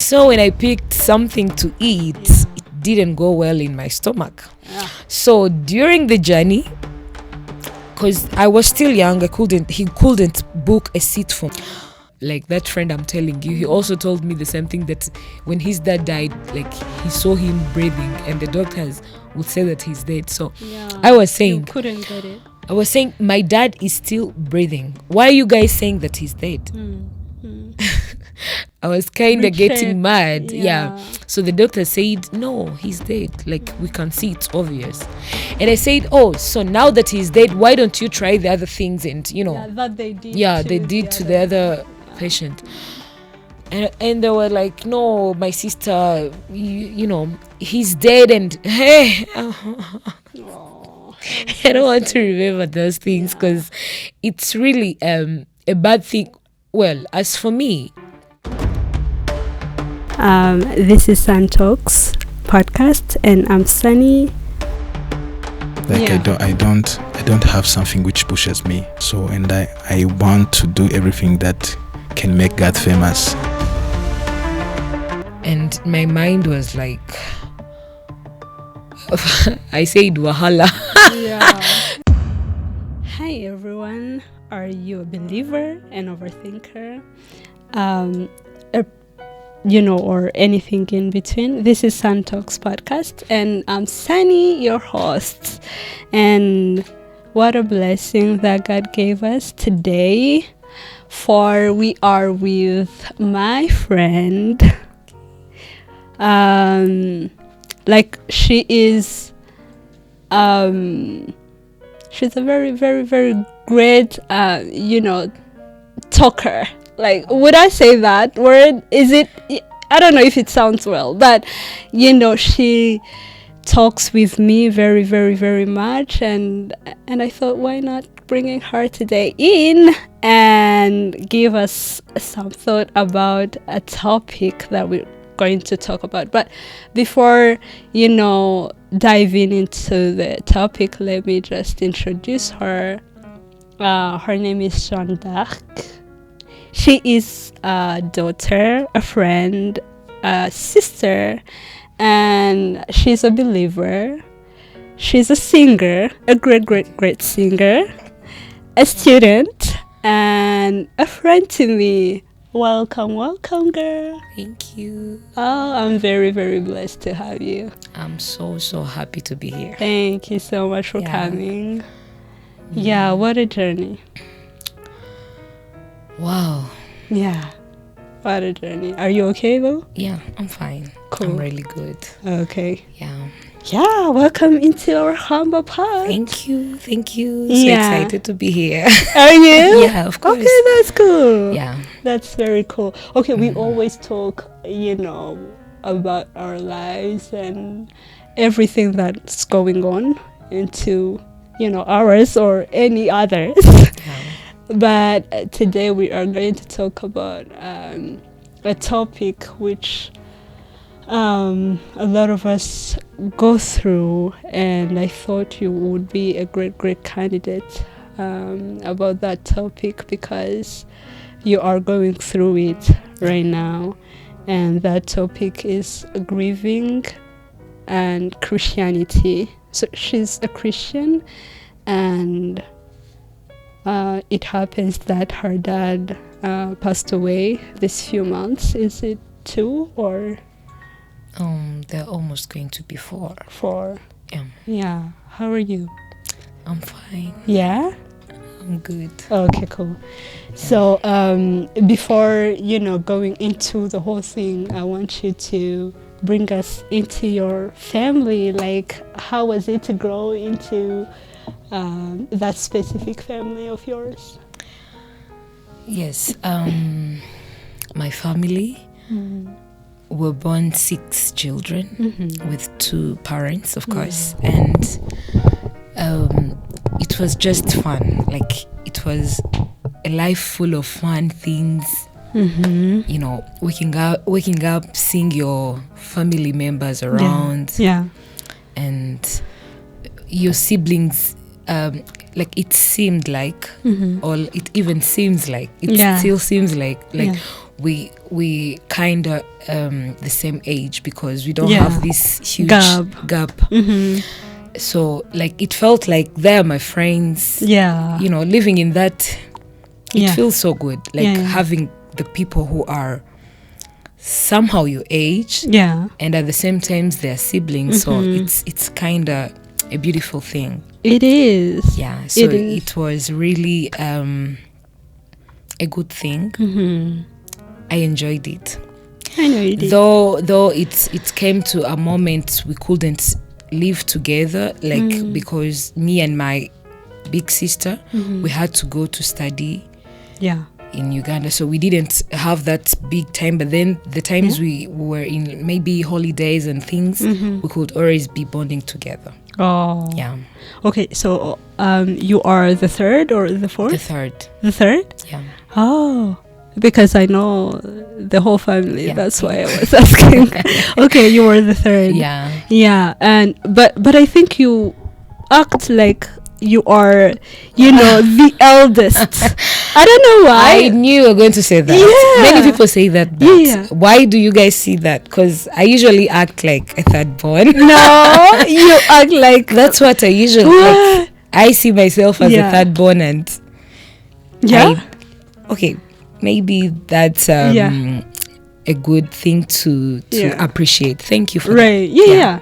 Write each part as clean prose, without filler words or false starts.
So when I picked something to eat, it didn't go well in my stomach. So during the journey, because I was still young, he couldn't book a seat for me. Like that friend I'm telling you, he also told me the same thing, that when his dad died, like he saw him breathing and the doctors would say that he's dead. So I was saying, you couldn't get it. I was saying, my dad is still breathing. Why are you guys saying that he's dead? I was kind of getting mad. Yeah. So the doctor said, no, he's dead. Like, we can see, it's obvious. And I said, oh, so now that he's dead, why don't you try the other things? And, you know. That they did. They did to the other patient. And they were like, no, my sister, you know, he's dead. And, hey. I don't want to remember those things because it's really a bad thing. Well, as for me, this is SunTalks podcast, and I'm Sunny. I don't have something which pushes me. So, and I want to do everything that can make God famous. And my mind was like, I said wahala. Hi everyone. Are you a believer, an overthinker, or anything in between? This is SunTalks podcast, and I'm Sunny, your host. And what a blessing that God gave us today, for we are with my friend. She is she's a very, very, very great talker. Like, would I say that word? Is it, I don't know if it sounds well, but she talks with me very, very, very much, and I thought, why not bringing her today in and give us some thought about a topic that we're going to talk about. But before diving into the topic, let me just introduce her. Her name is Jeanne d'Arc. She is a daughter, a friend, a sister, and she's a believer. She's a singer, a great singer, a student, and a friend to me. Welcome, girl. Thank you. Oh, I'm very, very blessed to have you. I'm so happy to be here. Thank you so much for coming. Yeah, what a journey. Wow. Yeah, what a journey. Are you okay though? Yeah, I'm fine. Cool. I'm really good. Okay. Yeah, welcome into our humble pod. Thank you. So excited to be here. Are you? Yeah, of course. Okay, that's cool. Yeah. That's very cool. Okay, we always talk, about our lives and everything that's going on into, ours or any others. But today we are going to talk about a topic which a lot of us go through, and I thought you would be a great candidate about that topic, because you are going through it right now. And that topic is grieving and Christianity. So she's a Christian, and it happens that her dad passed away this few months. Is it 2 or? They're almost going to be 4. 4. Yeah. How are you? I'm fine. Yeah? I'm good. Okay, cool. Yeah. So before, going into the whole thing, I want you to bring us into your family. Like, how was it to grow into that specific family of yours? Yes. My family... Were born 6 children with 2 parents, of course, and it was just fun. Like, it was a life full of fun things. Waking up, seeing your family members around, and your siblings. Like, it seemed like, or it even seems like, it still seems like we kind of the same age, because we don't Yeah. have this huge gap. Mm-hmm. So like it felt like they're my friends. Yeah. You know, living in that, it Yeah. feels so good. Like Yeah, yeah. having the people who are somehow your age, Yeah. and at the same time they're siblings. So Mhm. it's kind of a beautiful thing. It is. Yeah. So It is. it was really a good thing. Mm-hmm. I enjoyed it. I know you did. Though it came to a moment we couldn't live together, like because me and my big sister, we had to go to study Yeah. in Uganda, so we didn't have that big time. But then the times we were in maybe holidays and things, we could always be bonding together. Oh. Yeah. Okay, so you are the third or the fourth? The third. The third? Yeah. Oh. Because I know the whole family. Yeah. That's why I was asking. Okay, you were the third. Yeah. Yeah, and but I think you act like you are, you know, the eldest. I don't know why. I knew you were going to say that. Yeah. Many people say that. But Yeah. why do you guys see that? Because I usually act like a third born. No, you act like That's what I usually What? like. I see myself as Yeah. a third born, and yeah. okay, maybe that's a good thing to Yeah. appreciate. Thank you for Right. that. Yeah.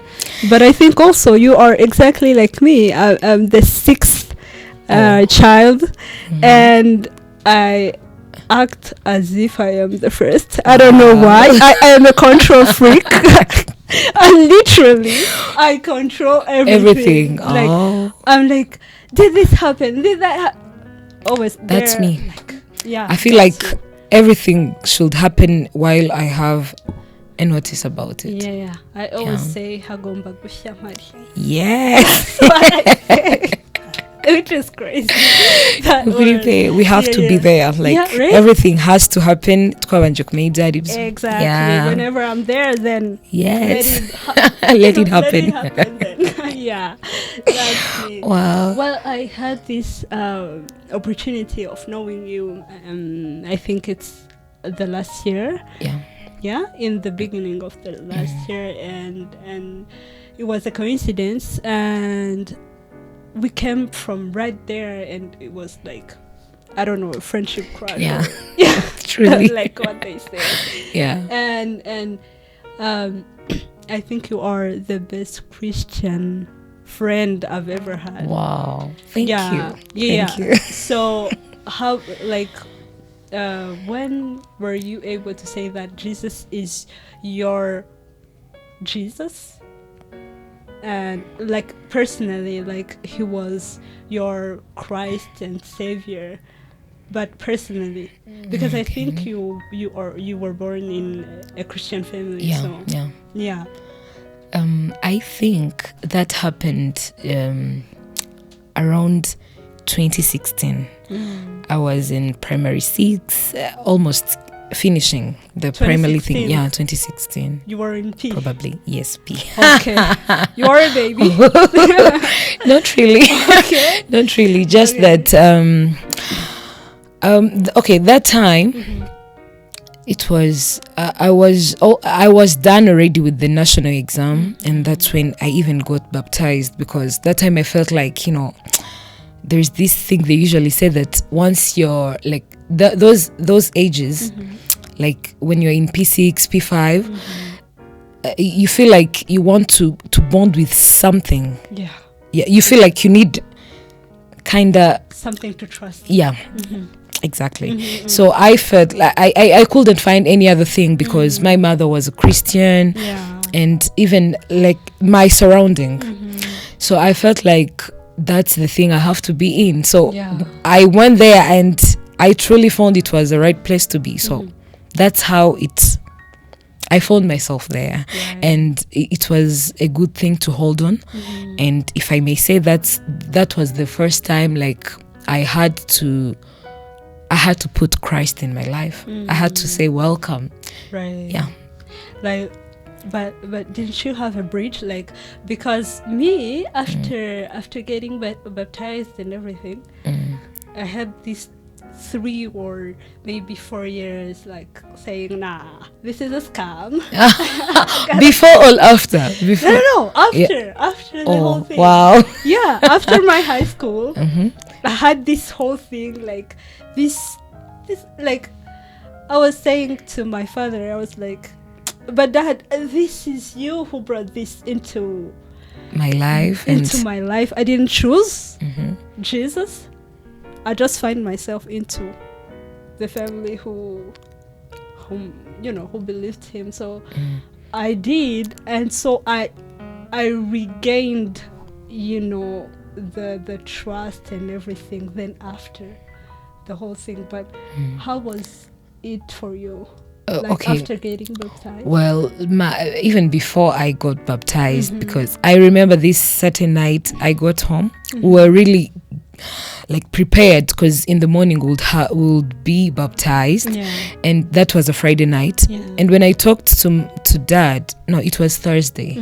But I think also you are exactly like me. I'm the sixth child, and I act as if I am the first. I don't know why. I am a control freak. And literally, I control everything. Like I'm like, did this happen? Did that happen? Always. That's there, me. Like, yeah. I feel like everything should happen while I have a notice about it. Yeah. I always say hagomba gushya mari. Yes. That's what I say. Which is crazy. That word. We have to be there. Like Yeah, right? everything has to happen. Exactly. Yeah. Whenever I'm there, then Yes. let Let it happen. then. Yeah, that's it. Wow. Well, I had this opportunity of knowing you. I think it's the last year. Yeah. In the beginning of the last year, and it was a coincidence, and we came from right there, and it was like, I don't know, a friendship crush. Yeah. Yeah, Truly. like what they say. Yeah. And I think you are the best Christian friend I've ever had. Wow. Thank you. Yeah. Thank you. So how, like, when were you able to say that Jesus is your Jesus? And like personally, like he was your Christ and Savior, but personally, because I think you were born in a Christian family. Yeah. So Yeah. I think that happened around 2016. I was in primary 6, almost finishing the primary thing. 2016. Yeah, 2016. You were in P. Probably, yes, P. Okay. You are a baby. Not really. Okay. Not really. Just Okay. that. Okay, that time. It was I was done already with the national exam, and that's when I even got baptized, because that time I felt like, you know, there's this thing they usually say that once you're like those ages, like when you're in P6, P5, you feel like you want to bond with something. Yeah. You feel like you need kind of Something to trust. Yeah. Exactly. So I felt like I couldn't find any other thing, because my mother was a Christian, and even like my surrounding. So I felt like that's the thing I have to be in. So I went there, and I truly found it was the right place to be. So that's how I found myself there, and it was a good thing to hold on. And if I may say, that was the first time like I had to put Christ in my life. I had to say welcome. Right. Yeah. Like, but didn't you have a bridge? Like, because me, after getting baptized and everything, I had this 3 or maybe 4 years, like saying, "Nah, this is a scam." Before or after? Before. No, after Yeah. after the whole thing. Wow. Yeah, after my high school, Mm-hmm. I had this whole thing, like this like I was saying to my father, I was like, "But Dad, this is you who brought this into My life my life. I didn't choose Mm-hmm. Jesus. I just find myself into the family who believed him. So I did, and so I regained, the trust and everything. Then after the whole thing, but how was it for you? Okay. After getting baptized? Well, even before I got baptized, because I remember this certain night I got home, we were really like prepared, because in the morning we'll be baptized, and that was a Friday night. And when I talked to Dad, no, it was Thursday,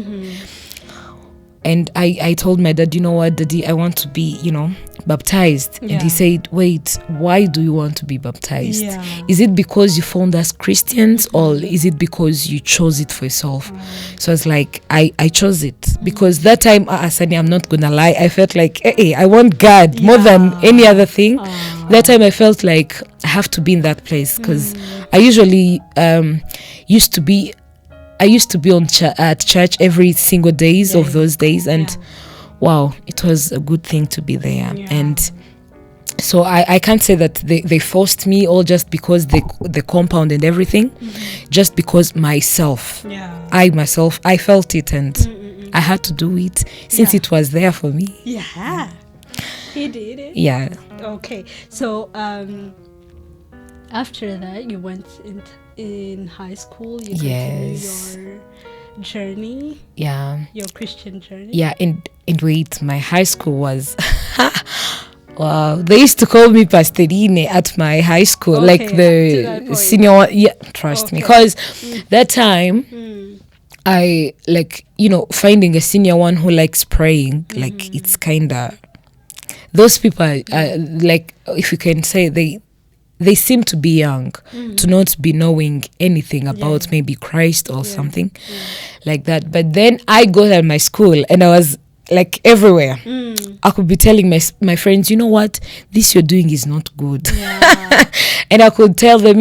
and I told my dad, "You know what, Daddy, I want to be, baptized." And he said, "Wait, why do you want to be baptized? Is it because you found us Christians, or is it because you chose it for yourself?" So I was like, I chose it, because that time, Asani, I'm not gonna lie, I felt like, hey, I want God more than any other thing. That time I felt like I have to be in that place, because I usually used to be on at church every single days of those days, and wow, it was a good thing to be there. And so I can't say that they forced me, all just because the compound and everything, just because I felt it, and I had to do it, since it was there for me. He did it. Okay, so after that you went in high school, you continued your journey, your Christian journey. And wait, my high school was wow, they used to call me Pastorine at my high school, like the senior one. Trust me, because that time I finding a senior one who likes praying, like it's kinda, those people are like, if you can say, they seem to be young, to not be knowing anything about maybe Christ or something like that. But then I got at my school, and I was like everywhere. I could be telling my friends, "You know what, this you're doing is not good." And I could tell them,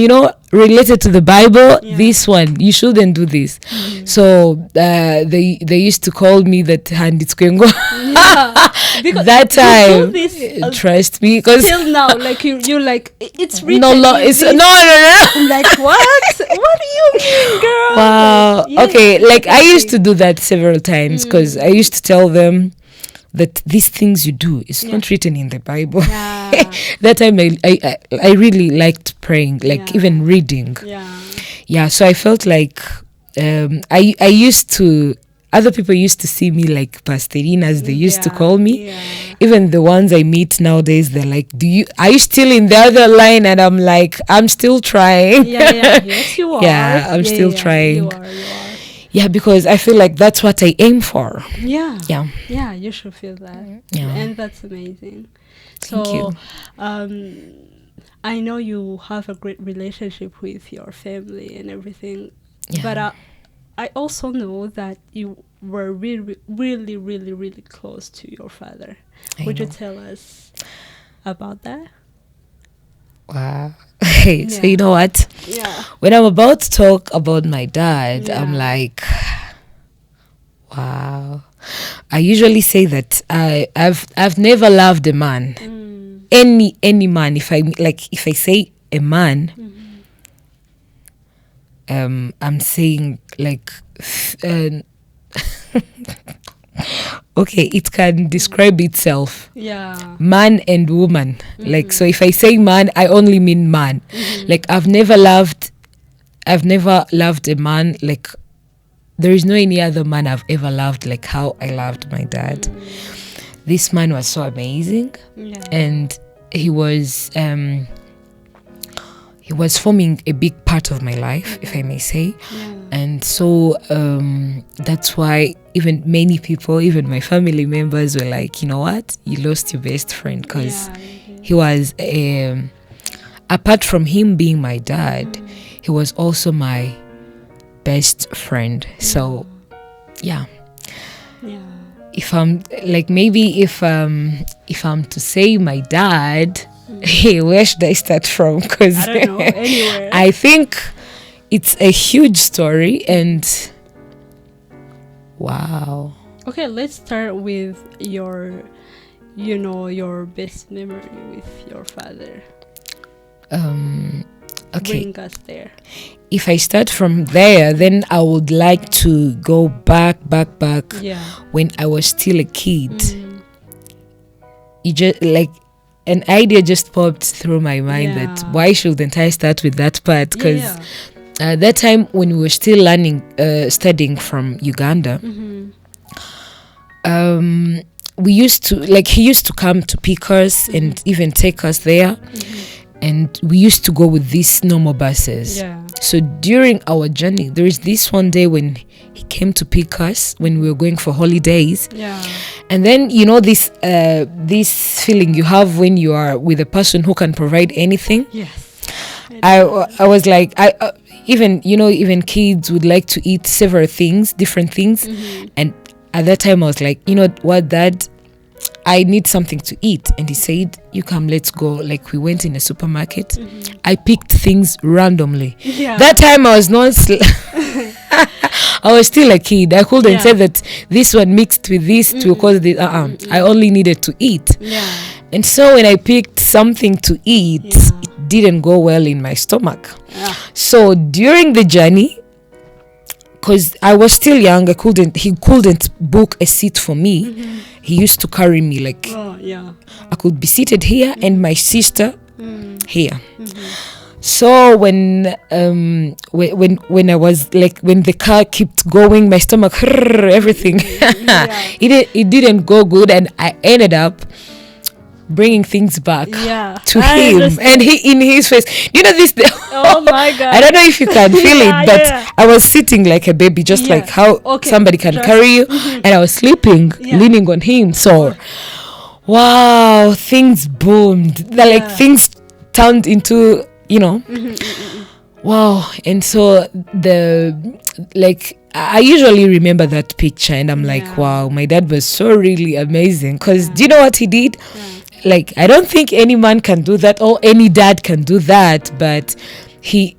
related to the Bible, this one, you shouldn't do this. So they used to call me that hand it's going on. That time, trust me, because till now, like you like it's written. No. I'm like, what? What do you mean, girl? Wow. Okay, like I used to do that several times, because I used to tell them that these things you do is not written in the Bible. That time I really liked praying, like even reading. So I felt like I used to, other people used to see me like Pastorina, as they used to call me. Even the ones I meet nowadays, they're like, are you still in the other line? And I'm like, I'm still trying. Yes, you are. I'm still trying. You are. Yeah, because I feel like that's what I aim for. Yeah, you should feel that. And that's amazing. Thank you. I know you have a great relationship with your family and everything, but I also know that you were really, really, really, really close to your father. Would you tell us about that? Wow. So you know what? When I'm about to talk about my dad, I'm like, wow. I usually say that I've never loved a man, any man. If I say a man, I'm saying like, okay, it can describe itself. Man and woman. Like, so if I say man, I only mean man. Like I've never loved a man, like there is no any other man I've ever loved like how I loved my dad. This man was so amazing, and he was forming a big part of my life, if I may say. And so that's why even many people, even my family members, were like, you know what, you lost your best friend, because he was apart from him being my dad, he was also my best friend. So yeah, if I'm like, maybe if I'm to say my dad, where should I start from? Because I don't know, anywhere. I think it's a huge story, and wow. Okay, let's start with your best memory with your father. Okay. Bring us there. If I start from there, then I would like to go back when I was still a kid. It just like an idea just popped through my mind that why shouldn't I start with that part? Because that time when we were still studying from Uganda, we used to, like, he used to come to pick us and even take us there. And we used to go with these normal buses. So during our journey, there is this one day when he came to pick us when we were going for holidays. And then, you know, this feeling you have when you are with a person who can provide anything. I was like, even kids would like to eat several things, different things. And at that time I was like, you know what, Dad, I need something to eat. And he said, you come, let's go. Like, we went in a supermarket. I picked things randomly. That time I was not I was still a kid. I couldn't say that this one mixed with this to cause this. I only needed to eat. And so when I picked something to eat, it didn't go well in my stomach. So during the journey, because I was still young, he couldn't book a seat for me. He used to carry me, like, I could be seated here and my sister here. So when I was like, when the car kept going, my stomach, everything, it didn't go good, and I ended up bringing things back to him, and he, in his face, you know, this oh my God, I don't know if you can feel it, but I was sitting like a baby, just like how somebody can carry you, and I was sleeping leaning on him. So wow, things boomed, like things turned into, you know, wow. And so I usually remember that picture, and I'm like, wow, my dad was so really amazing. Because do you know what he did? Like, I don't think any man can do that, or any dad can do that, but he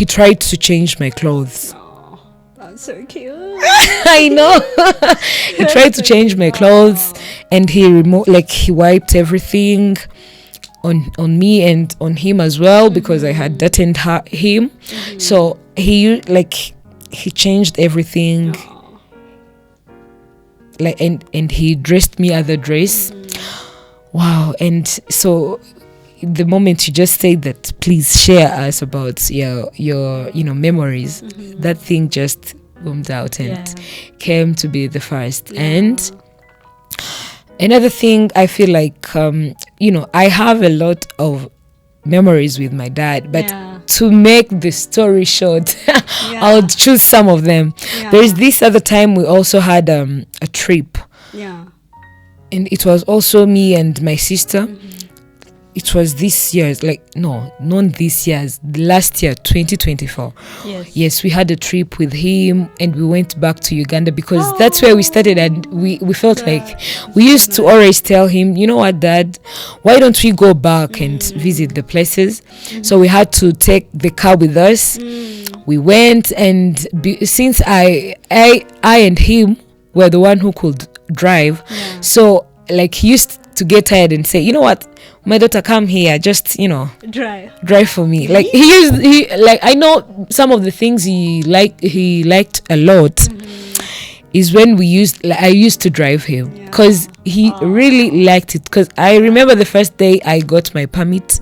tried to change my clothes. Oh, that's so cute. I know. He tried to change my clothes, and he wiped everything on me and on him as well, because I had dirtied him. So he changed everything, like, and he dressed me other dress. Wow. And so the moment you just say that, please share us about your memories, that thing just boomed out and came to be the first. And another thing, I feel like I have a lot of memories with my dad, but to make the story short, I would choose some of them. There is this other time we also had a trip, and it was also me and my sister. It was this year, not this year's, last year, 2024. Yes, we had a trip with him, and we went back to Uganda, because that's where we started, and we felt like we used to always tell him, you know what, Dad, why don't we go back and visit the places? So we had to take the car with us. We went, and since I and him were the one who could drive, so like, he used to get tired and say, you know what, my daughter, come here, just drive for me. Like, I know some of the things he liked a lot is when I used to drive him, because he really liked it. Because I remember the first day I got my permit,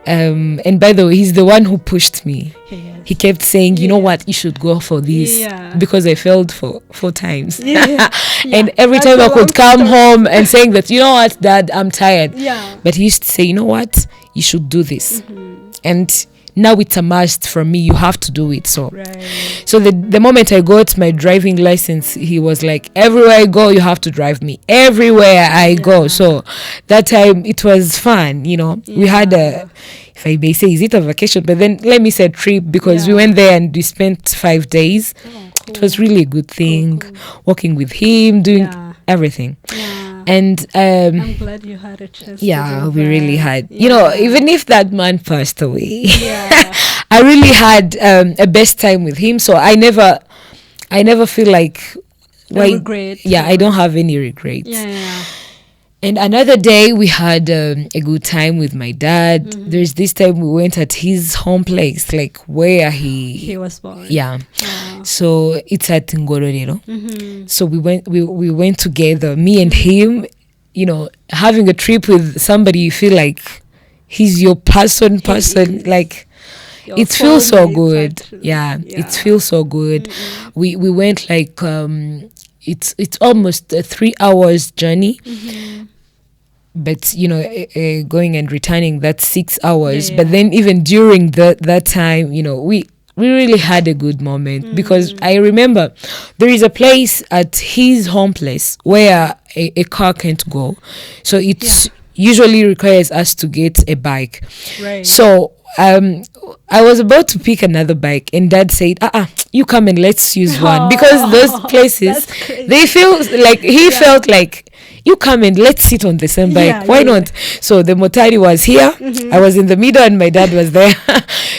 and by the way, he's the one who pushed me. He kept saying, you know what, you should go for this, because I failed for 4 times. And every time I could come home and saying that, you know what, Dad, I'm tired. But he used to say, you know what, you should do this. And now it's a must from me. You have to do it. So Right. so the moment I got my driving license, he was like, everywhere I go, you have to drive me. Everywhere I go. So that time it was fun, you know. We had a, if I may say, is it a vacation? But then let me say a trip, because we went there and we spent 5 days. It was really a good thing. Walking with him, doing everything. Yeah. And I'm glad you had a chance. yeah, to do we really that. had, you know, even if that man passed away, Yeah. I really had a best time with him. So I never feel like Regret. yeah, I don't have any regrets. Yeah. And another day we had a good time with my dad. There's this time we went at his home place, like where He was born. yeah. Wow. So it's at Ngororero. Mm-hmm. So we went together, me and him, you know, having a trip with somebody you feel like he's your person, like it feels so good. Yeah, it feels so good. We went like it's almost a 3 hours journey. But you know, going and returning, that's 6 hours. But then even during that time, you know, we really had a good moment, because I remember there is a place at his home place where a car can't go, so it's usually requires us to get a bike. Right. So I was about to pick another bike, and Dad said, you come and let's use one, because those places, they feel like he felt like, you come and let's sit on the same bike. Why not? So the motari was here, I was in the middle, and my dad was there.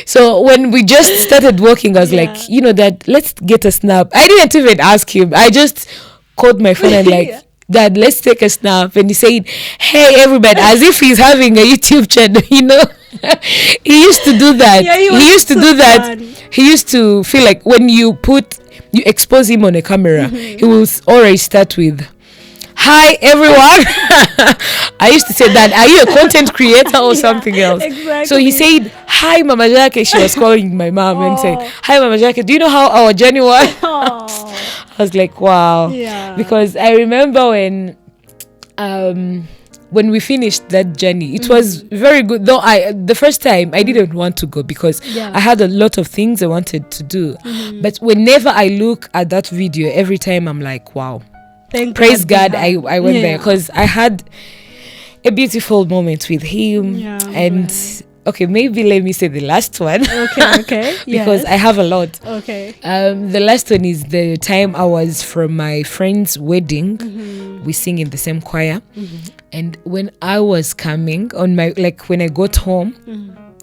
So when we just started walking, I was like, you know, Dad, let's get a snap. I didn't even ask him. I just called my phone and like, Dad, let's take a snap. And he said, hey, everybody, as if he's having a YouTube channel, you know. He used to do that. Yeah, he used to do that. He used to feel like when you expose him on a camera, he will always start with, hi everyone. I used to say that, are you a content creator or something else? Exactly. So he said, hi Mama Jackie. She was calling my mom and said, hi Mama Jackie, do you know how our journey was? I was like, wow. Yeah. Because I remember when we finished that journey, it was very good. Though the first time I didn't want to go, because I had a lot of things I wanted to do. But whenever I look at that video, every time I'm like, wow. Praise God, I went there, because I had a beautiful moment with him. And okay, maybe let me say the last one. Okay. Because I have a lot. Okay. The last one is the time I was from my friend's wedding. We sing in the same choir. And when I was coming on my, like when I got home,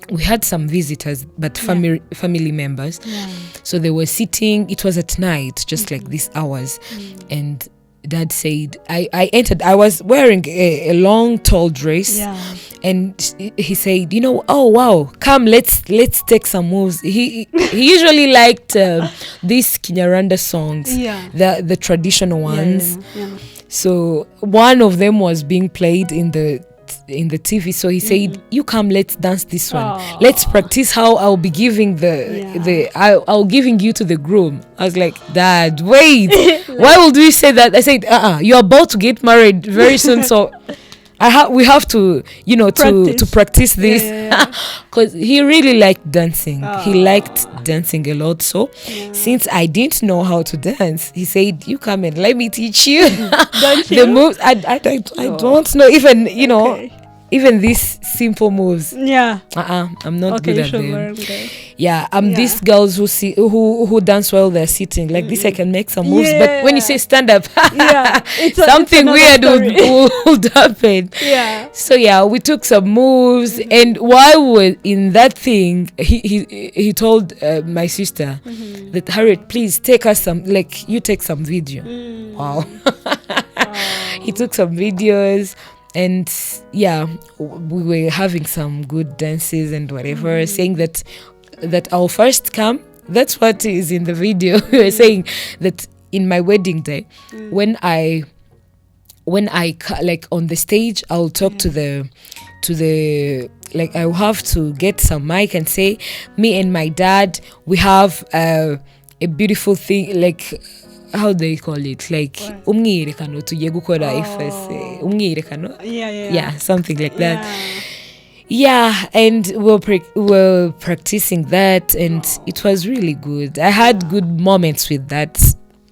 we had some visitors, but family members. So they were sitting, it was at night, just like these hours. And Dad said, I entered, I was wearing a long tall dress, and he said, you know, oh wow, come, let's take some moves. He usually liked these Kinyarwanda songs, the traditional ones. So one of them was being played in the TV, so he said, you come, let's dance this one. Let's practice how I'll be giving I'll giving you to the groom. I was like, Dad, wait, why would we say that? I said, you're about to get married very soon, so we have to, you know, to practice this, because he really liked dancing. He liked dancing a lot. So since I didn't know how to dance, he said, you come and let me teach you the moves. I don't know even, you know, even these simple moves. I'm not good at them. I'm these girls who dance while they're sitting like this. I can make some moves, but when you say stand up, something weird would happen. So we took some moves, and while we were in that thing, he told my sister that, Harriet, please take us some, like you take some video. Wow. He took some videos. And we were having some good dances and whatever, saying that I'll first come. That's what is in the video. We were saying that in my wedding day, when I like on the stage, I'll talk to the like, I'll have to get some mic and say, me and my dad, we have a beautiful thing, like, how they call it, like umwiyerekano tugiye gukora ifese umwiyerekano, something like that. Yeah, and we're practicing that, and it was really good. I had good moments with that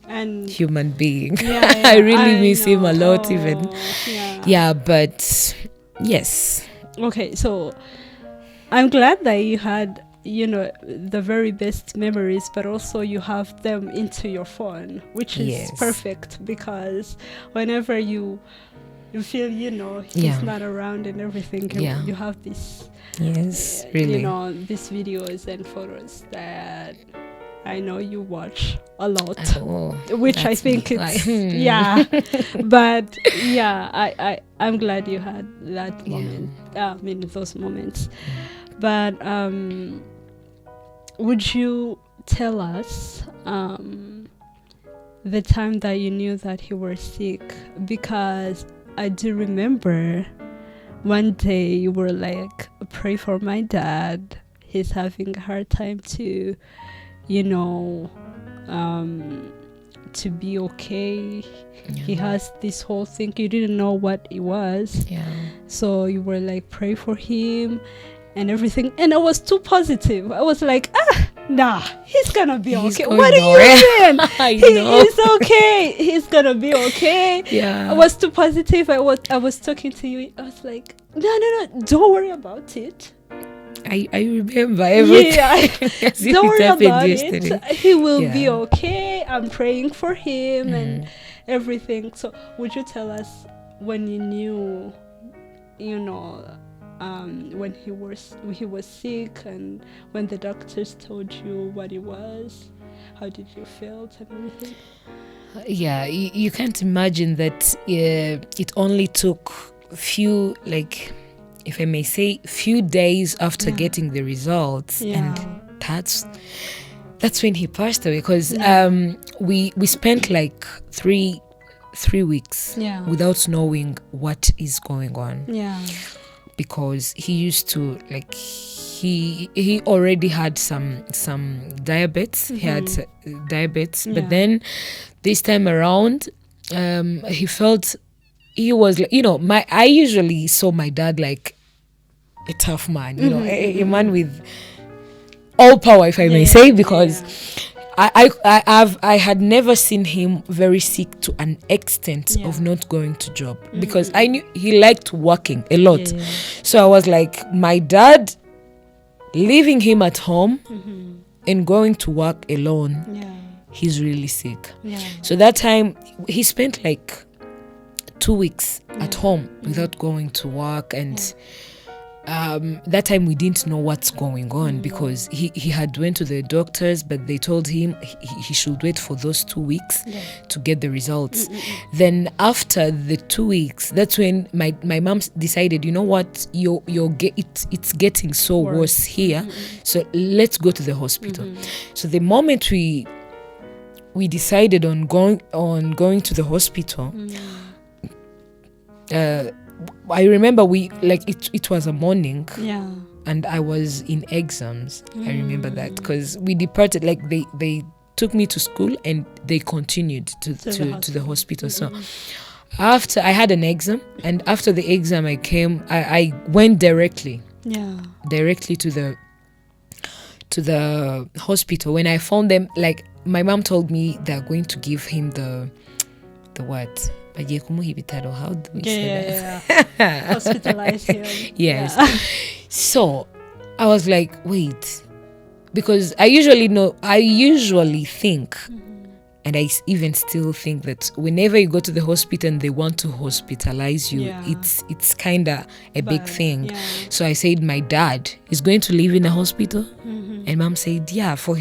And human being. yeah, I really miss him know. a lot, even. Yeah. Yeah, but yes. Okay, so I'm glad that you had, the very best memories, but also you have them into your phone, which is Yes. perfect, because whenever you feel, he's Yeah. not around and everything, Yeah. you have this, Yes, really. these videos and photos that I know you watch a lot, Oh, which I that's think me. it's Like, yeah, but yeah, I'm glad you had that moment. I mean, those moments. But would you tell us the time that you knew that he was sick? Because I do remember one day you were like, pray for my dad, he's having a hard time to to be okay. He has this whole thing, you didn't know what it was. Yeah. So you were like, pray for him and everything. And I was too positive. I was like, nah, he's gonna be He's okay. going What are you doing? I He know. is okay. He's gonna be okay. Yeah. I was too positive. I was talking to you. I was like, no, don't worry about it. I remember everything. Yeah, As if don't worry happened about yesterday. it. He will Yeah. be okay. I'm praying for him and everything. So would you tell us when you knew, when he was sick, and when the doctors told you what it was, how did you feel and everything? Yeah, you can't imagine that it only took few, like, if I may say, few days after getting the results, and that's when he passed away, because we spent like three weeks without knowing what is going on, because he used to, like, he already had some diabetes. He had diabetes, but then this time around he felt, he was like, I usually saw my dad like a tough man, a man with all power, if I may say, because I had never seen him very sick to an extent of not going to job, because I knew he liked working a lot. So I was like, my dad leaving him at home and going to work alone, he's really sick. So that time he spent like 2 weeks at home without going to work, and that time we didn't know what's going on, because he had went to the doctors, but they told him he should wait for those 2 weeks to get the results. Then after the 2 weeks, that's when my mom decided, you know what, it's getting so worse here, so let's go to the hospital. So the moment we decided on going to the hospital, I remember it was a morning, and I was in exams. I remember that, because we departed, like they took me to school and they continued to the hospital. So after I had an exam, and after the exam I went directly to the hospital. When I found them, like, my mom told me they're going to give him the what? How do we say that? Hospitalized him. Yes. So I was like, wait, because I usually think, and I even still think, that whenever you go to the hospital and they want to hospitalize you, it's kind of a big thing. So I said, my dad is going to live in a hospital, and mom said, for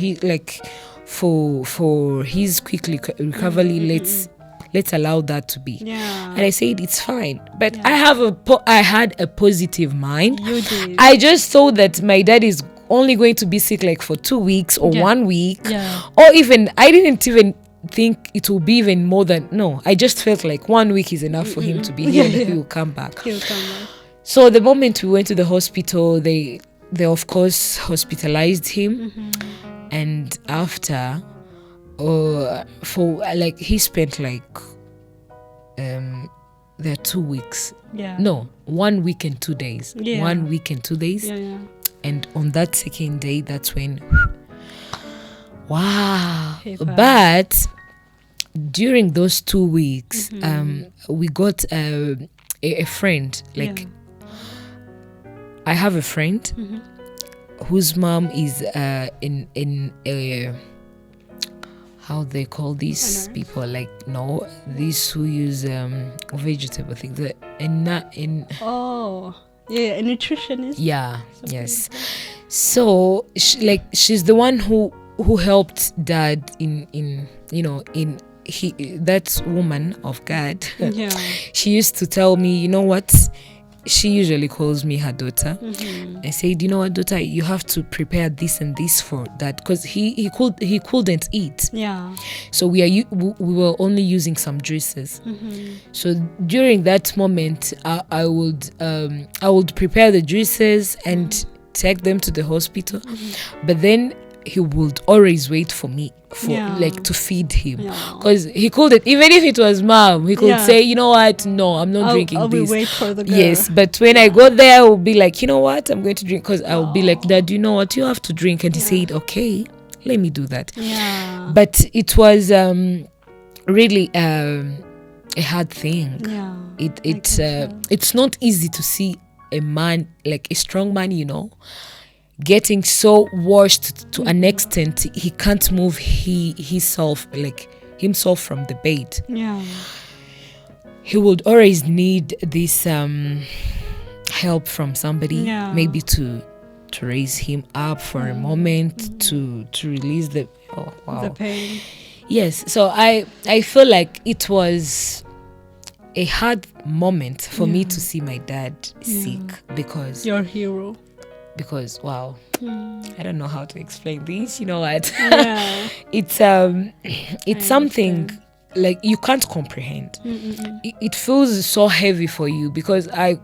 his quick recovery, let's allow that to be. And I said, it's fine. But I had a positive mind. You did. I just thought that my dad is only going to be sick like for 2 weeks or 1 week, or even, I didn't even think it will be even more than, no, I just felt like 1 week is enough for him to be here, and he will come back. So the moment we went to the hospital, they of course hospitalized him, and after for like, he spent like there are 2 weeks. Yeah. No, 1 week and 2 days. Yeah. 1 week and 2 days. Yeah. And on that second day, that's when, wow. Hey, But during those 2 weeks, we got a friend. Like, I have a friend whose mom is in a, how they call these people, like, no, these who use vegetable things, Oh, yeah, a nutritionist. yeah, yes. So she's the one who helped dad in that woman of God. Yeah. She used to tell me, you know what, she usually calls me her daughter. I said, you know what, daughter, you have to prepare this and this for that, because he couldn't eat. Yeah. So we were only using some juices. So during that moment, I would prepare the juices and take them to the hospital. But then he would always wait for me to feed him, because he couldn't, even if it was mom, he could say, you know what, no, I'm not drinking I'll this. wait for the girl. Yes, but when I got there, I would be like, you know what, I'm going to drink, because I would be like, Dad, you know what, you have to drink. And he said, okay, let me do that. Yeah. But it was really a hard thing. Yeah. It's not easy to see a man, like a strong man, getting so washed to an extent he can't move himself from the bed. Yeah. He would always need this help from somebody, maybe to raise him up for a moment, to release the pain. Yes, so I feel like it was a hard moment for me to see my dad sick, because your hero. Because wow, I don't know how to explain this. You know what? Yeah. It's something like you can't comprehend. It feels so heavy for you, because I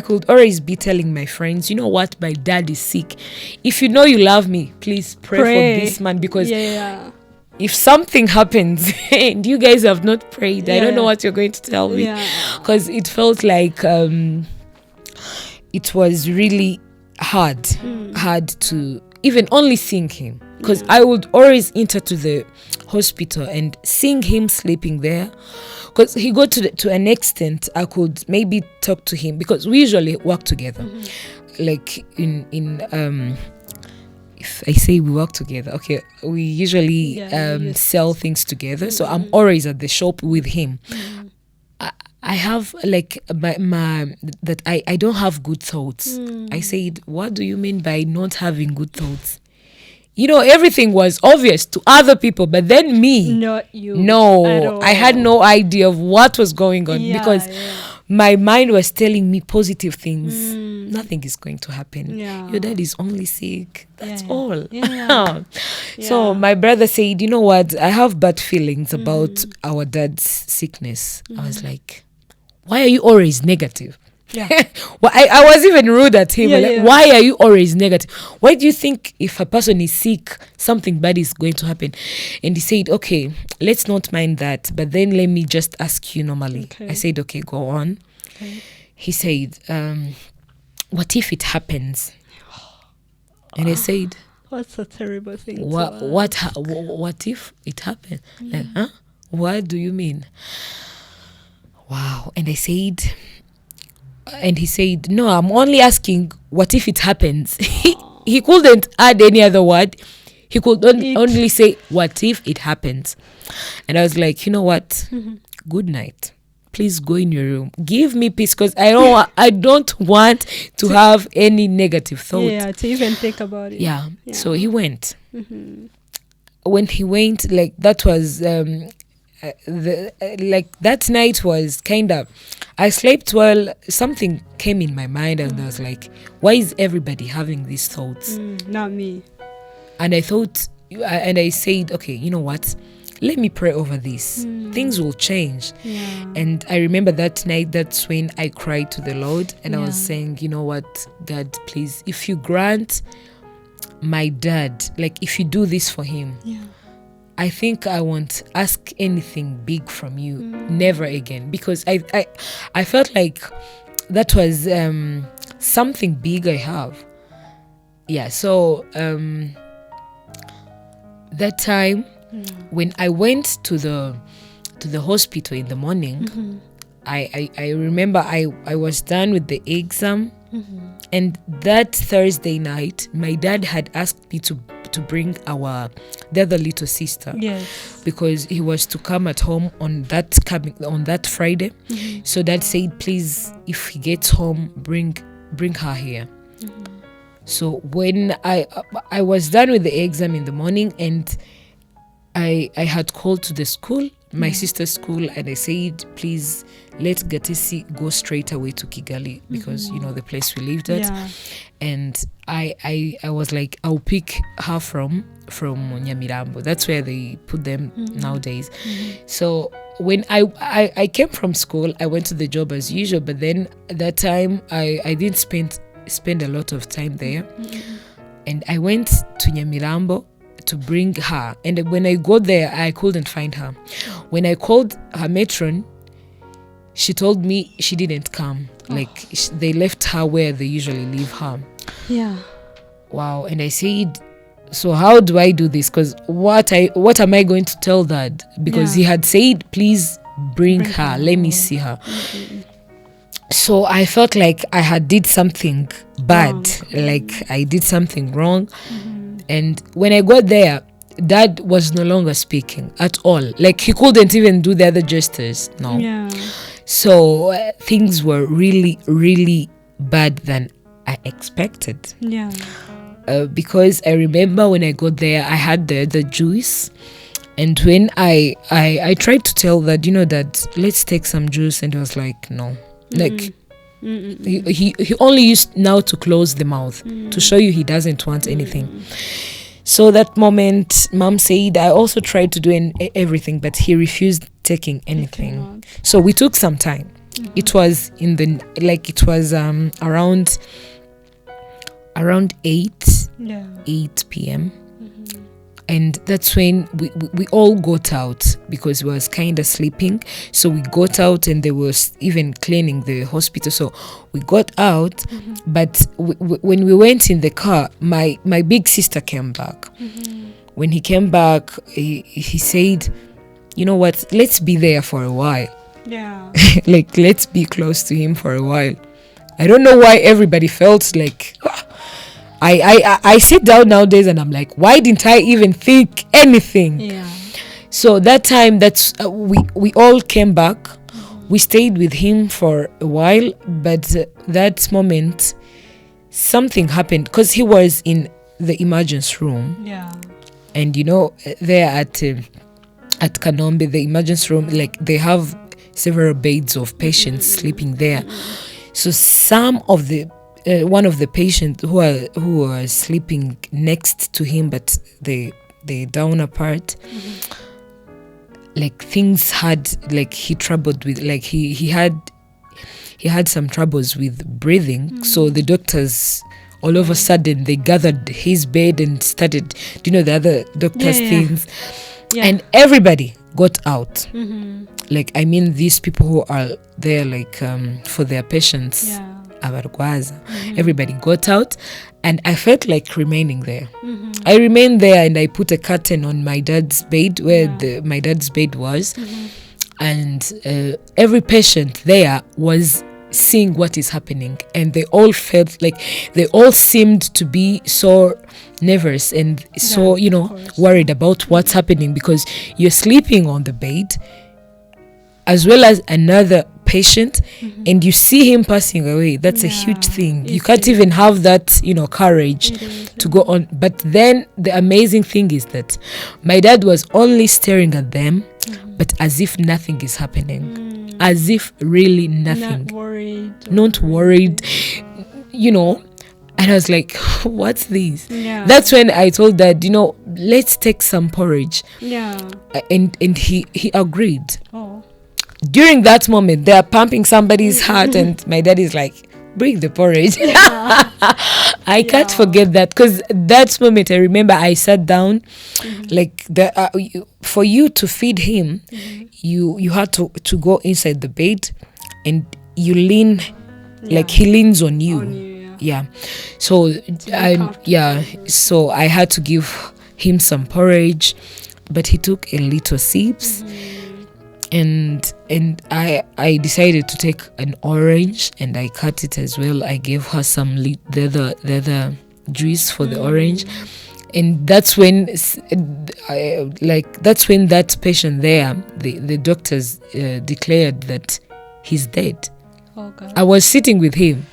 could always be telling my friends, you know what, my dad is sick. If you know you love me, please pray for this man, because if something happens and you guys have not prayed, I don't know what you're going to tell me, because it felt like it was really hard to even only seeing him, because I would always enter to the hospital and seeing him sleeping there, because he got to an extent I could maybe talk to him, because we usually work together. Like in if I say we work together, okay, we usually sell things together, so I'm always at the shop with him. I have like my that I don't have good thoughts. I said, what do you mean by not having good thoughts? Everything was obvious to other people, but then me, not you. No, I had no idea of what was going on, because my mind was telling me positive things. Nothing is going to happen. Your dad is only sick. That's all. So my brother said, you know what? I have bad feelings about our dad's sickness. I was like, why are you always negative? Well, I was even rude at him. Why are you always negative? Why do you think if a person is sick, something bad is going to happen? And he said, okay, let's not mind that, but then let me just ask you normally. I said, okay, go on. He said, what if it happens? And I said, what's a terrible thing? What if it happened? Like, huh? What do you mean? Wow. And I said, and he said, no, I'm only asking, what if it happens? He couldn't add any other word. He could only say, what if it happens? And I was like, you know what? Good night. Please go in your room. Give me peace, because I don't want to have any negative thoughts. To even think about it. So he went. When he went, like, that was that night was kind of, I slept well. Something came in my mind, and I was like, why is everybody having these thoughts? Not me. And I thought, and I said, okay, you know what? Let me pray over this. Things will change. And I remember that night, that's when I cried to the Lord, and I was saying, you know what, God, please, if you grant my dad, like, if you do this for him, I think I won't ask anything big from you, never again, because I felt like that was something big I have. Yeah, so that time when I went to the hospital in the morning, I remember I was done with the exam, and that Thursday night my dad had asked me to bring the other little sister, because he was to come at home on that Friday. So dad said, please, if he gets home, bring her here. So when I was done with the exam in the morning, and I had called to the school, my sister's school, and I said, please let Gatesi go straight away to Kigali, because the place we lived at. And I was like, I'll pick her from Nyamirambo. That's where they put them nowadays. So when I came from school, I went to the job as usual, but then at that time I didn't spend a lot of time there. And I went to Nyamirambo to bring her, and when I got there I couldn't find her. When I called her matron, she told me she didn't come. Like they left her where they usually leave her. Wow. And I said, so how do I do this? Because what am I going to tell Dad? Because he had said, please bring her, let me see her. So I felt like I had did something bad, like I did something wrong. And when I got there, Dad was no longer speaking at all. Like he couldn't even do the other gestures. No. So things were really, really bad than I expected. Because I remember when I got there, I had the juice. And when I tried to tell that, that let's take some juice, and he was like, no. Like he only used now to close the mouth to show you he doesn't want anything. So that moment, Mom said, I also tried to do everything, but he refused taking anything. So we took some time. It was around 8 p.m. And that's when we all got out, because he was kind of sleeping. So we got out, and they was even cleaning the hospital. So we got out, but when we went in the car, my big sister came back. When he came back, he said, you know what, let's be there for a while. Like, let's be close to him for a while. I don't know why everybody felt like... I sit down nowadays and I'm like, why didn't I even think anything? So that time, that's we all came back. We stayed with him for a while, but that moment something happened, because he was in the emergency room. And there at Kanombe, the emergency room, like they have several beds of patients sleeping there. So some of the one of the patients who were sleeping next to him, but they down apart, like things had, like he troubled with, like he had some troubles with breathing. So the doctors, all of a sudden, they gathered his bed and started, the other doctors' things, and everybody got out. Like, I mean, these people who are there, like for their patients. Everybody got out, and I felt like remaining there. I remained there, and I put a curtain on my dad's bed where my dad's bed was, and every patient there was seeing what is happening, and they all felt like they all seemed to be so nervous and so worried about what's happening, because you're sleeping on the bed as well as another patient, and you see him passing away. That's a huge thing. You can't even have that courage to go on. But then the amazing thing is that my dad was only staring at them, but as if nothing is happening, as if really nothing, not worried, And I was like, what's this? That's when I told Dad, let's take some porridge. And he agreed. During that moment, they are pumping somebody's heart, and my dad is like, bring the porridge. I can't Yeah. forget that, because that moment I remember I sat down, like for you to feed him, you had to go inside the bed, and you lean, like he leans on you. On you, yeah. Yeah. So so I had to give him some porridge, but he took a little sips. And I decided to take an orange, and I cut it as well. I gave her some the other juice for the orange, and that's when that's when that patient there, the doctors declared that he's dead. Oh God. I was sitting with him,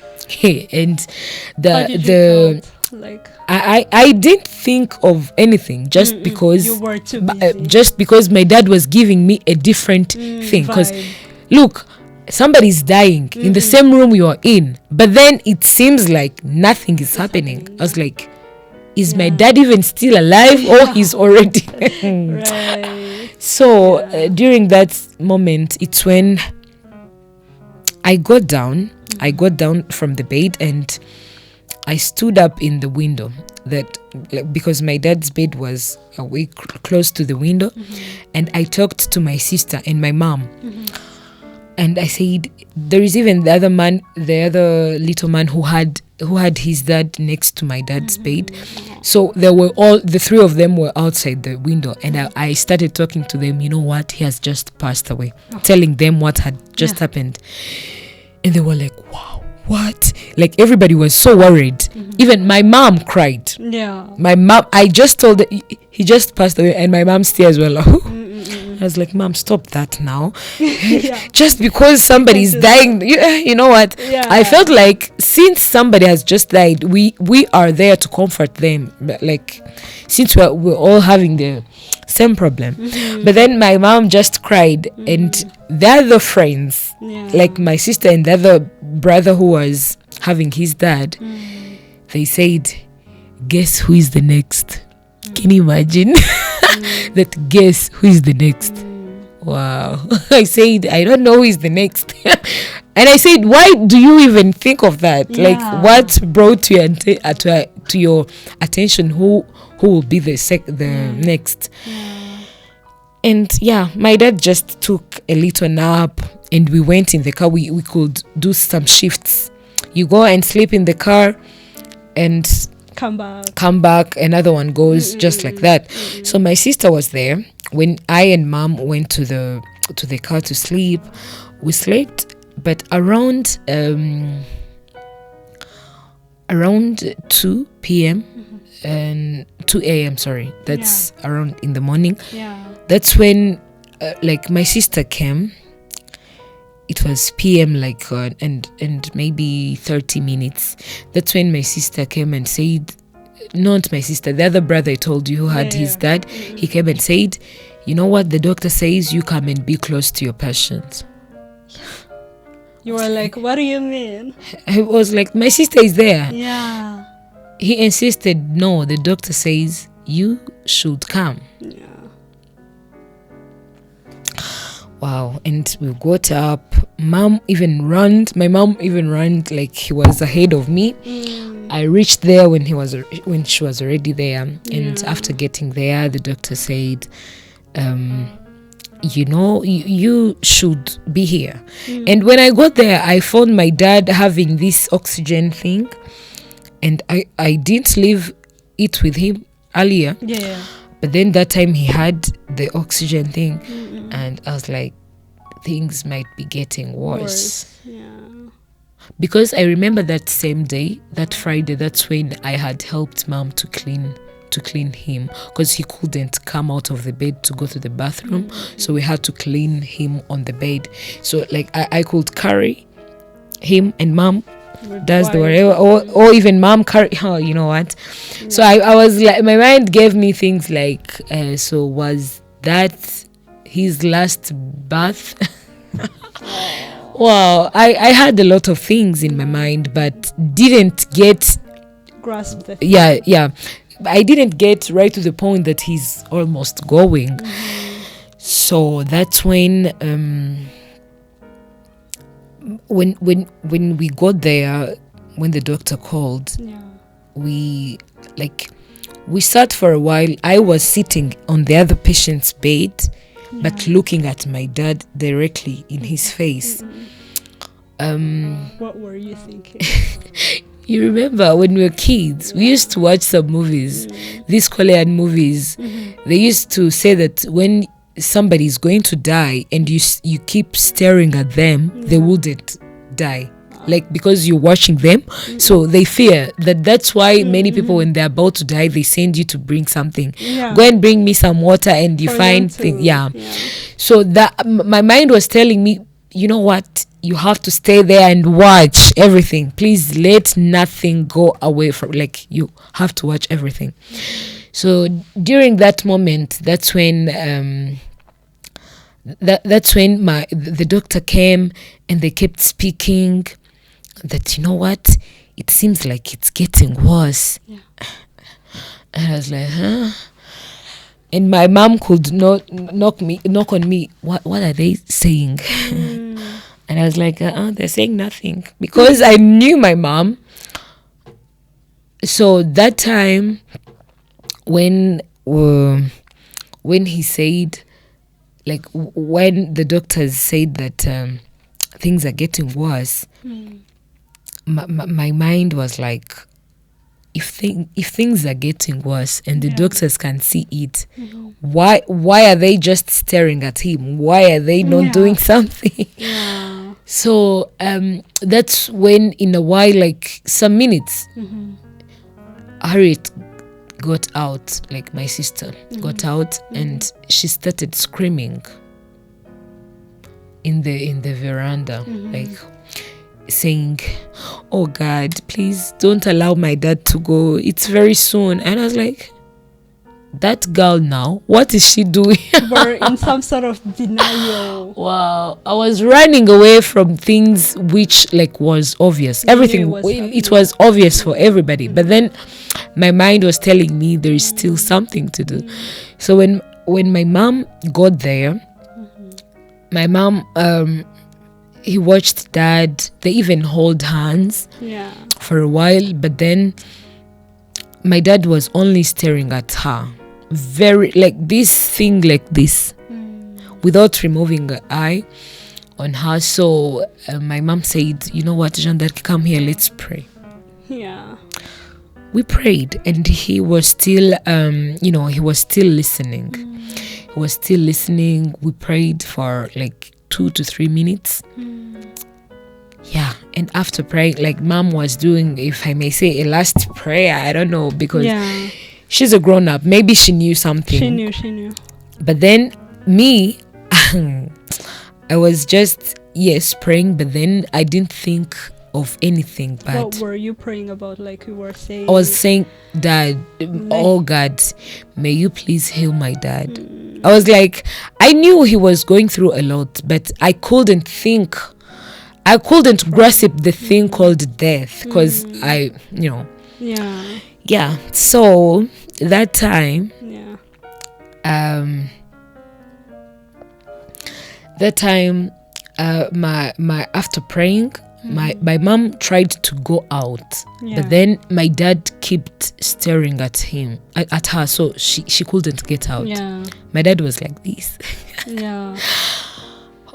and How did you the felt? Like I didn't think of anything, just because you were too busy. just because my dad was giving me a different thing. Because vibe. look, somebody's dying in the same room you are in, but then it seems like nothing is happening. I was like, is my dad even still alive, or he's already Right. So during that moment, it's when I got down from the bed, and I stood up in the window, because my dad's bed was away close to the window, and I talked to my sister and my mom, and I said, there is even the other little man who had his dad next to my dad's bed. So the three of them were outside the window, and I started talking to them. You know what? He has just passed away, telling them what had just happened. And they were like, wow, what? Like, everybody was so worried. Even my mom cried. Yeah. My mom, I just told her he just passed away, and my mom's tears were like, I was like, Mom, stop that now. Just because somebody's dying, you know what? Yeah. I felt like, since somebody has just died, we are there to comfort them. But like, since we're all having the same problem. But then my mom just cried, and the other friends, like my sister and the other brother who was having his dad, they said, guess who is the next? Can you imagine? That guess who is the next? Wow. I said, I don't know who is the next. And I said, why do you even think of that? Like, what brought to your attention who will be the next? And my dad just took a little nap, and we went in the car. We could do some shifts. You go and sleep in the car, and come back, another one goes, just like that. So my sister was there when I and Mom went to the car to sleep. We slept, but around 2 p.m. and 2 a.m. sorry, that's around in the morning. That's when like my sister came. It was PM, like and maybe 30 minutes. That's when my sister came and said, not my sister, the other brother I told you who had his dad, he came and said, you know what, the doctor says you come and be close to your patient. You were like, what do you mean? I was like, my sister is there. Yeah. He insisted, no, the doctor says you should come. Yeah. Wow. And we got up. My mom even ran like he was ahead of me. I reached there when she was already there. And after getting there, the doctor said, you know, you should be here. And when I got there, I found my dad having this oxygen thing, and I didn't leave it with him earlier. But then that time he had the oxygen thing, and I was like, things might be getting worse. Because I remember that same day, that Friday, that's when I had helped Mom to clean him, because he couldn't come out of the bed to go to the bathroom. So we had to clean him on the bed. So like I could carry him, and Mom does the whatever, or even Mom carry, you know what. So I was like, my mind gave me things like, so was that his last bath? Wow, I had a lot of things in my mind, but didn't get grasp the I didn't get right to the point that he's almost going. So that's when we got there, when the doctor called, we sat for a while. I was sitting on the other patient's bed, but looking at my dad directly in his face. What were you thinking? You remember when we were kids, we used to watch some movies, these Korean movies. They used to say that when somebody is going to die and you keep staring at them, they wouldn't die. Like, because you're watching them, so they fear that's why many people, when they're about to die, they send you to bring something. Go and bring me some water, and you find things. So that my mind was telling me, you know what, you have to stay there and watch everything. Please let nothing go away from, like, you have to watch everything. So during that moment, that's when the doctor came, and they kept speaking that, you know what, it seems like it's getting worse. And I was like, huh? And my mom could not knock on me. What are they saying? And I was like, they're saying nothing, because I knew my mom. So that time, when he said, like, when the doctors said that things are getting worse, my mind was like, if things are getting worse and the doctors can see it, why are they just staring at him? Why are they not doing something? So that's when, in a while, like some minutes, Harriet got out, like my sister got out, and she started screaming in the veranda, like saying, oh God, please don't allow my dad to go, it's very soon. And I was like, that girl now, what is she doing? We're in some sort of denial. Wow. I was running away from things which, like, was obvious. Everything, it was obvious for everybody. But then my mind was telling me there is still something to do. So when my mom got there, my mom, he watched dad. They even hold hands for a while. But then my dad was only staring at her, very, like, this thing like this, without removing an eye on her. So my mom said, you know what, Jean d'Arc, come here, let's pray. We prayed, and he was still he was still listening. He was still listening. We prayed for like 2 to 3 minutes. And after praying, like, mom was doing, if I may say, a last prayer. I don't know, because she's a grown up. Maybe she knew something. She knew. But then me, I was just, praying, but then I didn't think of anything. But what were you praying about? Like, you were saying, I was saying, Dad, oh God, may you please heal my dad. I was like, I knew he was going through a lot, but I couldn't grasp the thing called death, because so that time, my after praying, my mom tried to go out, but then my dad kept staring at her, so she couldn't get out. My dad was like this.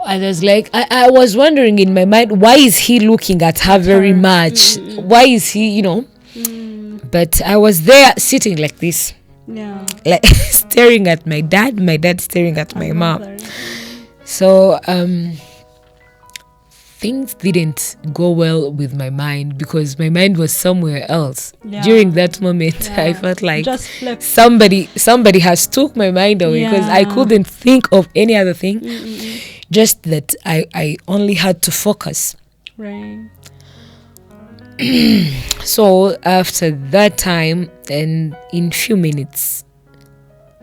I was like, I was wondering in my mind, why is he looking at her very much? Why is he, But I was there sitting like this, like staring at my dad staring at my mom. So things didn't go well with my mind, because my mind was somewhere else. During that moment, I felt like somebody has took my mind away, because I couldn't think of any other thing. Just that I only had to focus. Right. So after that time, and in few minutes,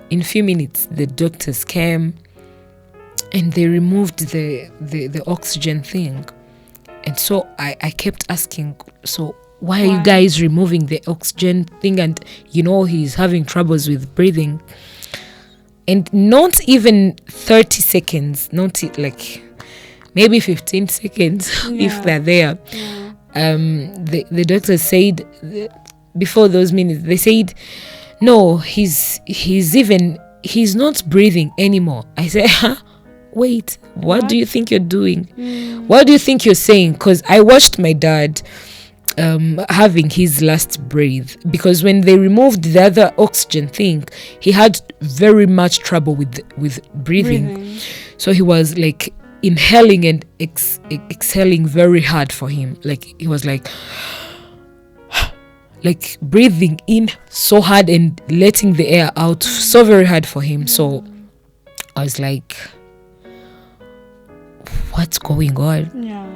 the doctors came, and they removed the oxygen thing. And so I kept asking, so why are you guys removing the oxygen thing? And he's having troubles with breathing. And not even 30 seconds, not like maybe 15 seconds if they're there. The doctor said, before those minutes, they said, no, he's not breathing anymore. I said, huh? Wait, what do you think you're doing? What do you think you're saying? Because I watched my dad having his last breath, because when they removed the other oxygen thing, he had very much trouble with breathing. So he was like inhaling and exhaling very hard for him. Like he was like breathing in so hard and letting the air out so very hard for him. So I was like, what's going on? Yeah.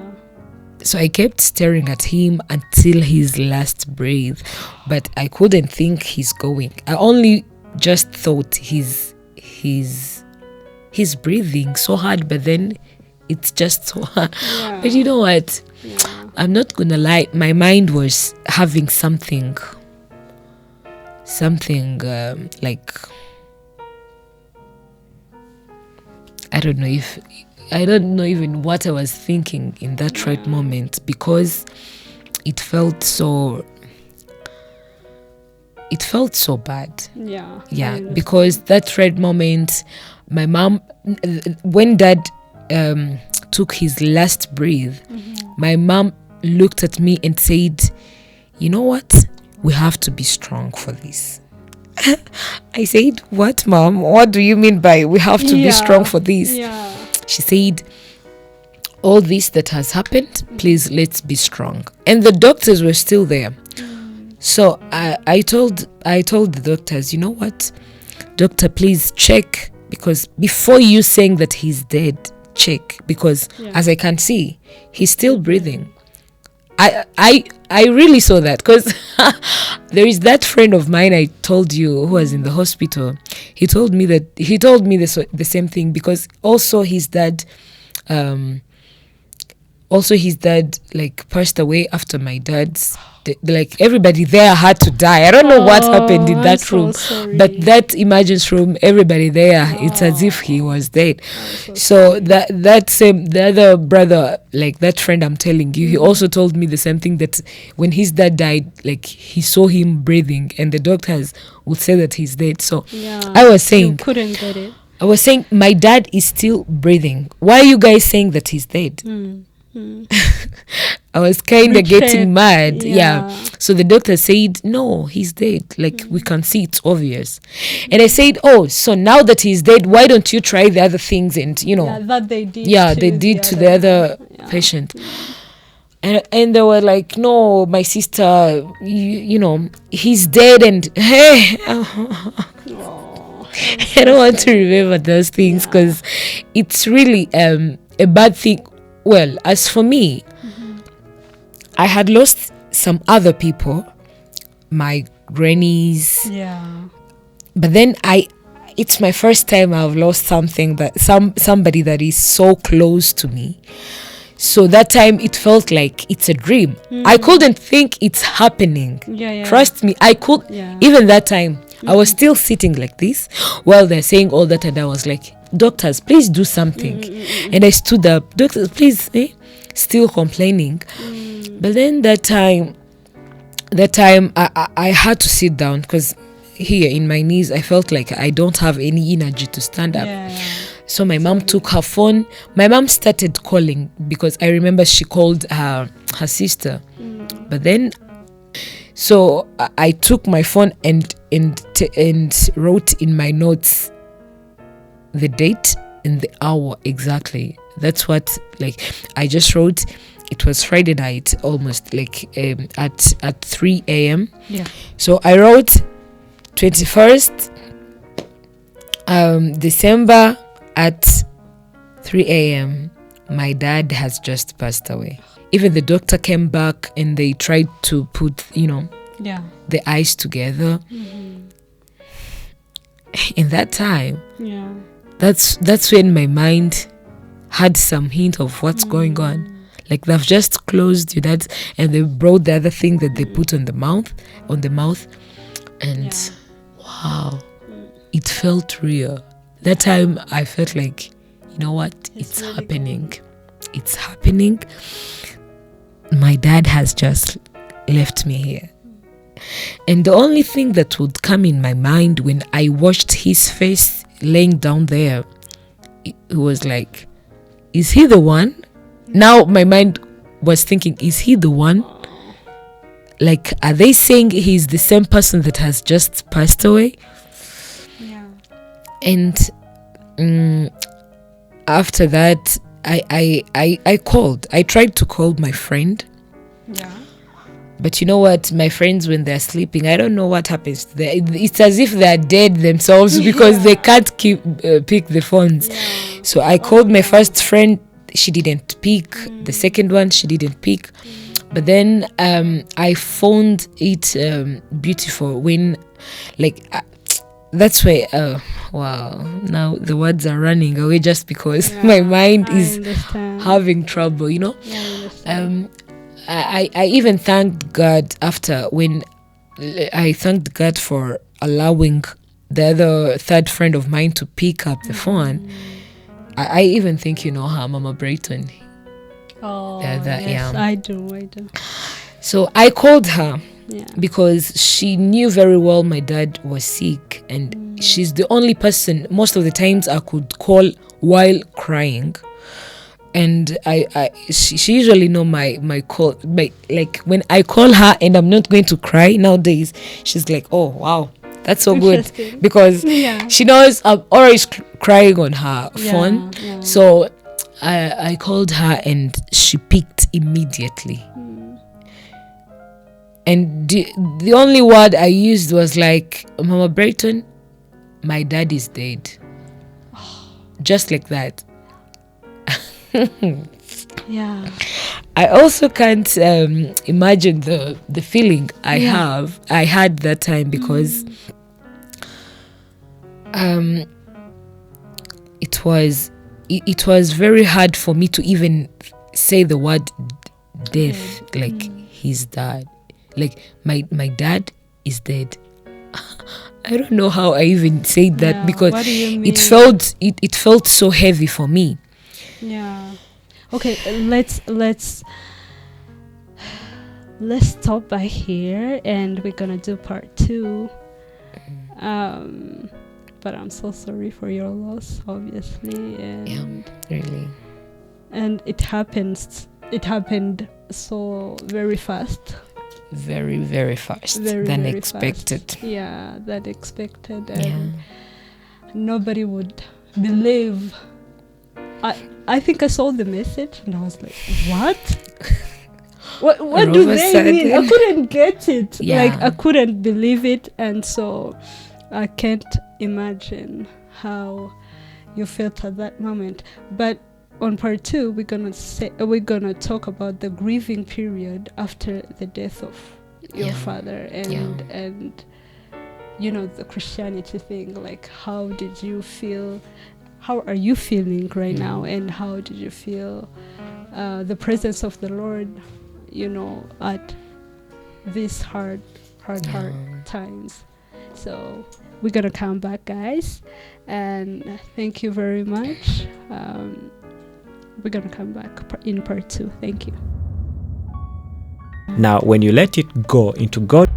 So I kept staring at him until his last breath, but I couldn't think he's going. I only just thought he's breathing so hard, but then it's just so hard. Yeah. But you know what? Yeah. I'm not gonna lie. My mind was having something like, I don't know even what I was thinking in that right moment, because it felt so bad. Yeah, because that right moment, my mom, when dad took his last breath, my mom looked at me and said, you know what, we have to be strong for this. I said, what, Mom? What do you mean by we have to be strong for this? She said, all this that has happened, please, let's be strong. And the doctors were still there. So I told the doctors, you know what, doctor, please check, because before you saying that he's dead, check, because as I can see, he's still breathing. I really saw that, because there is that friend of mine I told you who was in the hospital. He told me the same thing, because also his dad like passed away after my dad's. Like everybody there had to die. I don't know what happened in that room, but that emergency room, everybody there, it's as if he was dead. So the other brother, like that friend I'm telling you, he also told me the same thing, that when his dad died, like he saw him breathing, and the doctors would say that he's dead. So I was saying, you couldn't get it. I was saying my dad is still breathing. Why are you guys saying that he's dead? I was kind of getting mad. Yeah. So the doctor said, no, he's dead. Like we can see, it's obvious. And I said, oh, so now that he's dead, why don't you try the other things? And that they did. They did to the other patient. And they were like, no, my sister, you know, he's dead. And hey, I don't want to remember those things, because it's really a bad thing. Well, as for me, I had lost some other people, my grannies. But then it's my first time I've lost something, that somebody that is so close to me. So that time it felt like it's a dream. I couldn't think it's happening. Trust me, I could. Even that time, I was still sitting like this while they're saying all that, and I was like, doctors, please do something. And I stood up, doctors, please, still complaining. But then that time I had to sit down, because here in my knees I felt like I don't have any energy to stand up. So my mom took her phone. My mom started calling, because I remember she called her sister. But then, so I took my phone and wrote in my notes the date and the hour exactly. That's what, like, I just wrote. It was Friday night, almost like at 3 a.m. So I wrote 21st December at 3 a.m. My dad has just passed away. Even the doctor came back and they tried to put, the eyes together. In that time, that's when my mind had some hint of what's going on. Like, they've just closed your dad, and they brought the other thing that they put on the mouth, and wow, it felt real. That time I felt like, you know what, it's really happening. Cool. It's happening. My dad has just left me here. And the only thing that would come in my mind when I watched his face laying down there, it was like, is he the one? Now my mind was thinking, is he the one? Like, are they saying he's the same person that has just passed away? Yeah. And after that, I called. I tried to call my friend. Yeah. But you know what? My friends, when they're sleeping, I don't know what happens to them. It's as if they're dead themselves because they can't pick the phones. Yeah. So I called my first friend. She didn't pick. The second one, she didn't pick. But then I found it beautiful when, like, that's why, wow, now the words are running away just because my mind is having trouble, you know. I even thanked God after, when I thanked God for allowing the other third friend of mine to pick up the phone. I even think, you know her, Mama Brayton. Oh, yes, I do. So I called her because she knew very well my dad was sick, and she's the only person most of the times I could call while crying. And she usually know my call, like when I call her and I'm not going to cry nowadays, she's like, oh wow, that's so good, because she knows I'm always crying on her phone. So I called her and she picked immediately. And the only word I used was like, Mama Brayton, my dad is dead. Just like that. Yeah. I also can't imagine the feeling I had that time, because it was very hard for me to even say the word death. Like, he's dead. Like, my dad is dead. I don't know how I even said that, because it felt so heavy for me. Yeah. Okay, let's stop by here, and we're gonna do part 2. But I'm so sorry for your loss, obviously. And really. And it happened so very fast. Very, very fast. Than expected. Fast. Yeah, that expected. And nobody would believe. I think I saw the message and I was like, what? What do they mean? I couldn't get it. Like, I couldn't believe it. And so I can't imagine how you felt at that moment. But on part 2, we're gonna talk about the grieving period after the death of your father, and you know, the Christianity thing. Like, how did you feel? How are you feeling right now? And how did you feel the presence of the Lord, you know, at these hard times? So we're gonna come back, guys, and thank you very much. We're gonna come back in part 2. Thank you. Now, when you let it go into God